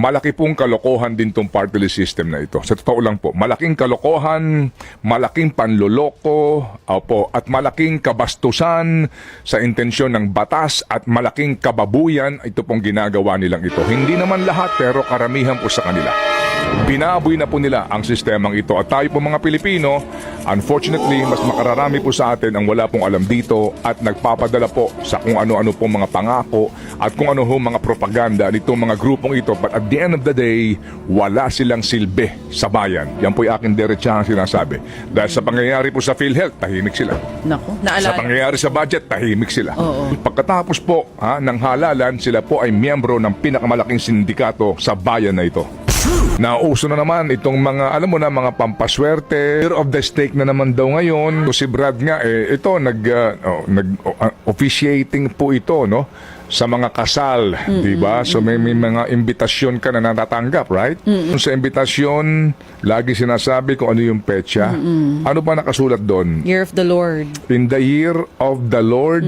malaki pong kalokohan din tong party list system na ito. Sa totoo lang po, malaking kalokohan, malaking panloloko, opo, at malaking kabastusan sa intensyon ng batas at malaking kababuyan, ito pong ginagawa nilang ito. Hindi naman lahat, pero karamihan po sa kanila. Binaboy na po nila ang sistemang ito. At tayo po mga Pilipino, unfortunately, mas makararami po sa atin ang wala pong alam dito at nagpapadala po sa kung ano-ano pong mga pangako at kung ano ho mga propaganda nitong mga grupong ito. But at the end of the day, wala silang silbi sa bayan. Yan po yung aking diretsahang sinasabi. Dahil sa pangyayari po sa PhilHealth, tahimik sila. Naku, naalala. Sa pangyayari sa budget, tahimik sila. Oo. Pagkatapos po ng halalan, sila po ay miyembro ng pinakamalaking sindikato sa bayan na ito. Nauso na naman itong mga, alam mo na, mga pampaswerte. Year of the stake na naman daw ngayon. So si Brad nga, ito, officiating po ito, no? Sa mga kasal, di ba? So may mga imbitasyon ka na natatanggap, right? Sa imbitasyon, lagi sinasabi kung ano yung petsa. Ano pa nakasulat doon? Year of the Lord. In the year of the Lord.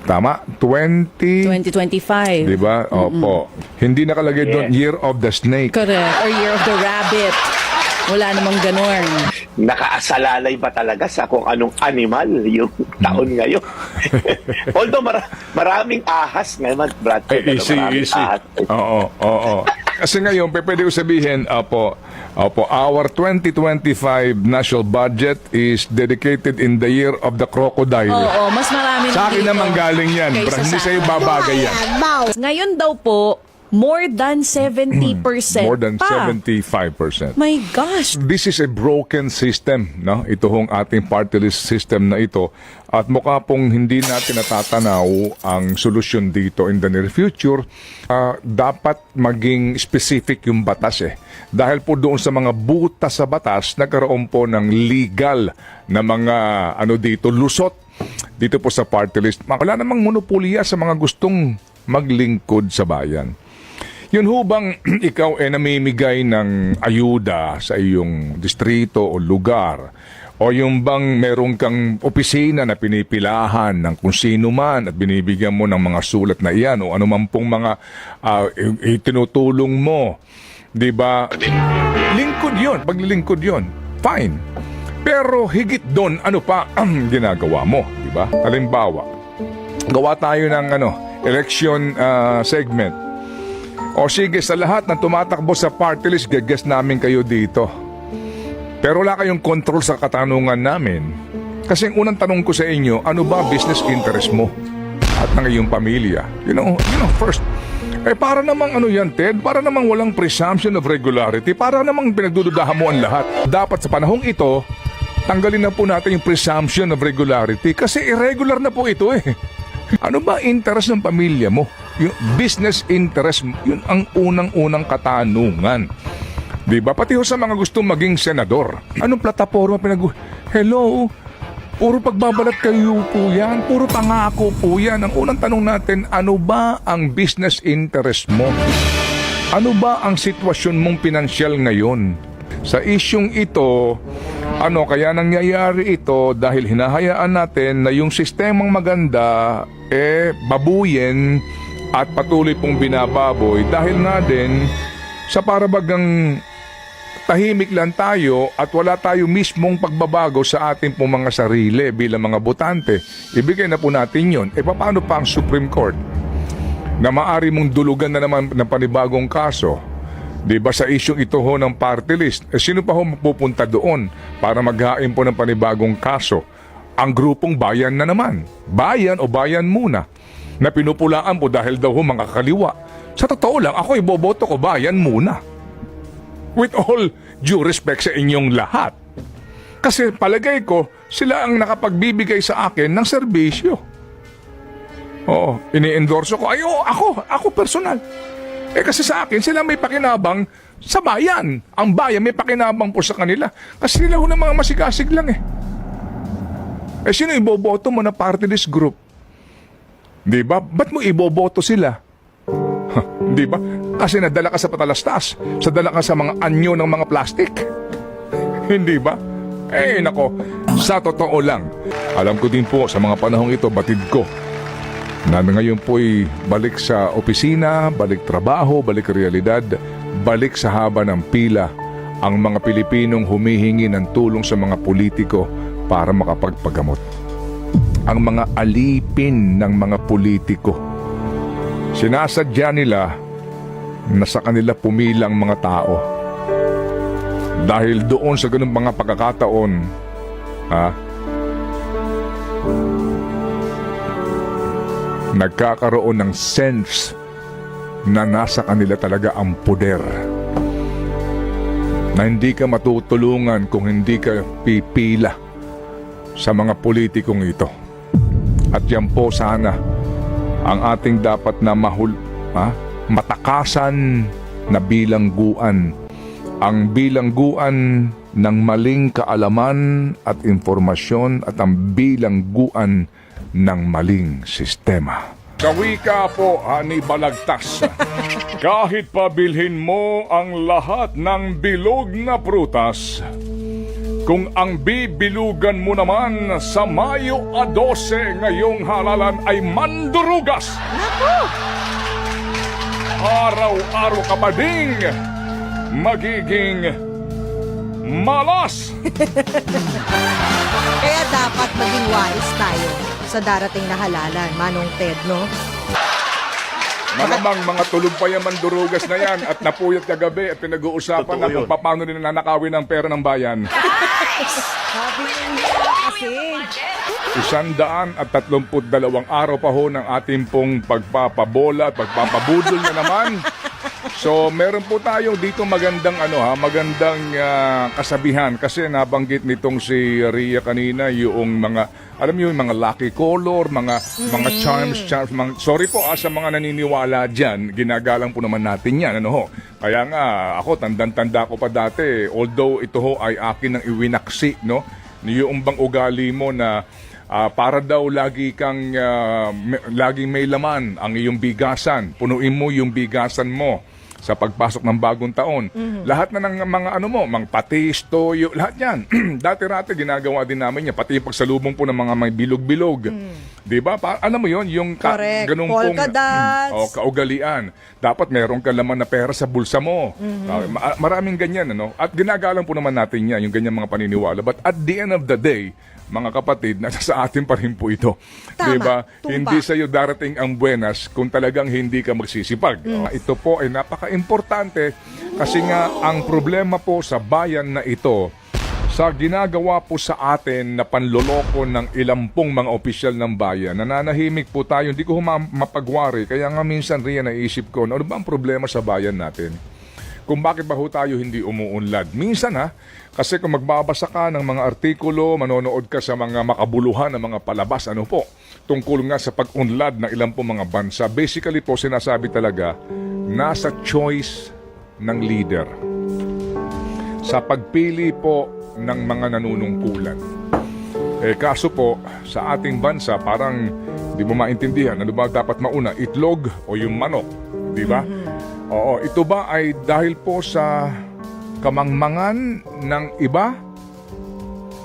Tama? 2025. Di ba? Opo. Hindi nakalagay doon, Year of the Snake. Correct. Or Year of the Rabbit. Wala namang ganun. Nakaasalalay ba talaga sa kung anong animal yung taon ngayon? Although maraming ahas ngayon, Brad. Easy. Oo. Kasi ngayon, pwede ko sabihin, our 2025 national budget is dedicated in the year of the crocodile. Oo, mas marami Sa akin dito naman galing yan. kaysa Hindi sa sa'yo akin. babagay yan. Ngayon daw po, more than 70%. More than pa. 75%. My gosh. This is a broken system, no? Ito hong ating party list system na ito. At mukha pong hindi natin natatanaw ang solusyon dito in the near future. Dapat maging specific yung batas Dahil po doon sa mga butas sa batas, nagkaroon po ng legal na mga lusot dito po sa party list. Wala namang monopolya sa mga gustong maglingkod sa bayan. Yun ho bang ikaw namimigay ng ayuda sa iyong distrito o lugar? O yung bang meron kang opisina na pinipilahan ng kung sino man at binibigyan mo ng mga sulat na iyan o anuman pong mga itinutulong mo? Diba? Lingkod yun. Paglilingkod yun. Fine. Pero higit doon, ano pa ang ginagawa mo? Diba? Halimbawa, gawa tayo ng election segment. O sige, sa lahat na tumatakbo sa party list, gagas namin kayo dito. Pero wala kayong control sa katanungan namin. Kasi ang unang tanong ko sa inyo, ano ba business interest mo at ng iyong pamilya? You know, first. Para namang yan, Ted? Para namang walang presumption of regularity. Para namang pinagdududahan mo ang lahat. Dapat sa panahong ito, tanggalin na po natin yung presumption of regularity. Kasi irregular na po ito Ano ba interest ng pamilya mo? Yung business interest, yun ang unang-unang katanungan. Diba? Pati ho sa mga gustong maging senador. Anong plataforma Hello? Puro pagbabalat kayo po yan. Puro pangako po yan. Ang unang tanong natin, ano ba ang business interest mo? Ano ba ang sitwasyon mong pinansyal ngayon? Sa isyung ito, kaya nangyayari ito dahil hinahayaan natin na yung sistemang maganda babuyin at patuloy pong binababoy dahil nga din sa parabagang tahimik lang tayo at wala tayo mismong pagbabago sa ating pong mga sarili bilang mga botante. Ibigay na po natin yun. Paano pa ang Supreme Court na maari mong dulugan na naman ng panibagong kaso? Diba sa isyong ito ho ng party list? Sino pa ho mapupunta doon para maghain po ng panibagong kaso? Ang grupong bayan na naman. Bayan o bayan muna. Na pinupulaan po dahil daw ho mga kaliwa. Sa totoo lang, ako iboboto ko bayan muna. With all due respect sa inyong lahat. Kasi palagay ko, sila ang nakapagbibigay sa akin ng serbisyo. Oo, ini-endorso ko. Ako personal. Kasi sa akin, sila may pakinabang sa bayan. Ang bayan may pakinabang po sa kanila. Kasi sila ho ng mga masigasig lang sino iboboto mo na party list group? Diba? Ba't mo iboboto sila? Diba? Kasi nadala ka sa patalastas. Sadala ka sa mga anyo ng mga plastic. Hindi ba? Nako, sa totoo lang. Alam ko din po sa mga panahong ito, batid ko na ngayon po'y balik sa opisina, balik trabaho, balik realidad, balik sa haba ng pila ang mga Pilipinong humihingi ng tulong sa mga politiko para makapagpagamot. Ang mga alipin ng mga politiko. Sinasadya nila na sa kanila pumila ang mga tao. Dahil doon sa ganung mga pagkakataon, nagkakaroon ng sense na nasa kanila talaga ang poder. Na hindi ka matutulungan kung hindi ka pipila sa mga politikong ito. At yan po sana ang ating dapat na matakasan na bilangguan. Ang bilangguan ng maling kaalaman at informasyon at ang bilangguan ng maling sistema. Kawika po, Ani Balagtas. Kahit pabilhin mo ang lahat ng bilog na prutas, kung ang bibilugan mo naman sa Mayo 12 ngayong halalan ay mandurugas, araw-araw ka pa ding magiging malas. Kaya dapat maging wise tayo sa darating na halalan, Manong Ted, no? Malamang mga tulog pa yung mandurugas na yan at napuyat kagabi at pinag-uusapan Totoo na kung yun. paano nila nanakawin ang pera ng bayan. Sabi niya kasi. 132 araw pa ho ng ating pong pagpapabola at pagpapabudol na naman. So, meron po tayo dito magandang magandang kasabihan kasi nabanggit nitong si Ria kanina yung mga yung mga lucky color, mga charms, sorry po sa mga naniniwala diyan, ginagalang po naman natin 'yan, Kaya nga ako tandang-tanda ko pa dati, although ito ho ay akin ng iwinaksi, no? Yung bang ugali mo na para daw laging may laman ang iyong bigasan. Punuin mo yung bigasan mo sa pagpasok ng bagong taon. Lahat na ng mga mga patis, toyo, lahat yan. Dati-rati ginagawa din namin yan. Pati yung pagsalubong po ng mga may bilog-bilog. Diba? Alam mo yon yung Correct. ganung Polka dots. kaugalian. Dapat meron ka laman na pera sa bulsa mo. Maraming ganyan. At ginagalang po naman natin yan, yung ganyan mga paniniwala. But at the end of the day, mga kapatid, nasa sa atin pa rin po ito. Tama, diba? tumpa. Hindi sa iyo darating ang buenas kung talagang hindi ka magsisipag. Ito po ay napaka-importante kasi nga ang problema po sa bayan na ito, sa ginagawa po sa atin na panloloko ng ilang pong mga opisyal ng bayan, nananahimik po tayo, hindi ko mapagwari. Kaya nga minsan riyan naisip ko, ano ba ang problema sa bayan natin? Kung bakit ba ho tayo hindi umuunlad? Minsan kasi kung magbabasa ka ng mga artikulo, manonood ka sa mga makabuluhan ng mga palabas, tungkol nga sa pag-unlad ng ilang po mga bansa, basically po sinasabi talaga, nasa choice ng leader. Sa pagpili po ng mga nanunungkulan. Kaso po, sa ating bansa, parang di mo maintindihan, ano ba dapat mauna, itlog o yung manok? Di ba? Oo, ito ba ay dahil po sa kamangmangan ng iba,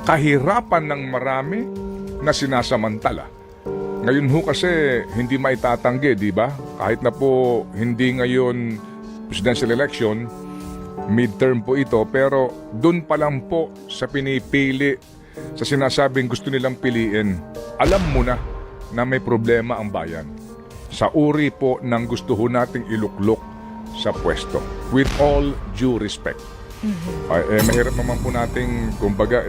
kahirapan ng marami na sinasamantala? Ngayon ho kasi hindi maitatanggi, di ba? Kahit na po hindi ngayon presidential election, midterm po ito, pero doon pa lang po sa pinipili, sa sinasabing gusto nilang piliin, alam mo na may problema ang bayan. Sa uri po ng gusto ho nating iluklok sa pwesto. With all due respect. Mahirap naman po nating, kumbaga,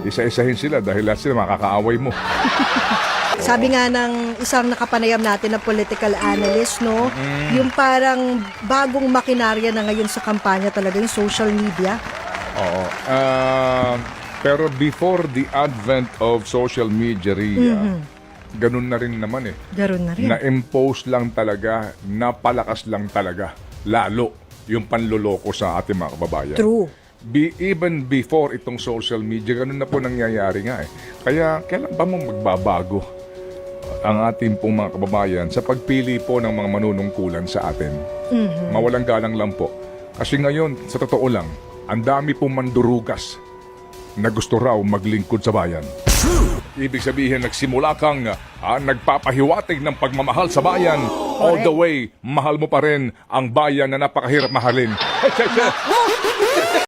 isa-isahin sila dahil lahat sila makakaaway mo. Sabi nga ng isang nakapanayam natin na political analyst, no? Yung parang bagong makinarya na ngayon sa kampanya talaga, yung social media. Oo. Pero before the advent of social media, ganun na rin naman Garon na rin. Na-impose lang talaga, napalakas lang talaga, lalo yung panloloko sa ating mga kababayan. True. Even before itong social media, ganun na po nangyayari nga Kaya kailan ba mo magbabago ang ating pong mga kababayan sa pagpili po ng mga manunungkulan sa atin? Mawalang galang lang po. Kasi ngayon, sa totoo lang, ang dami pong mandurugas na gusto raw maglingkod sa bayan. Ibig sabihin, nagsimula kang nagpapahiwatig ng pagmamahal sa bayan. All the way, mahal mo pa rin ang bayan na napakahirap mahalin.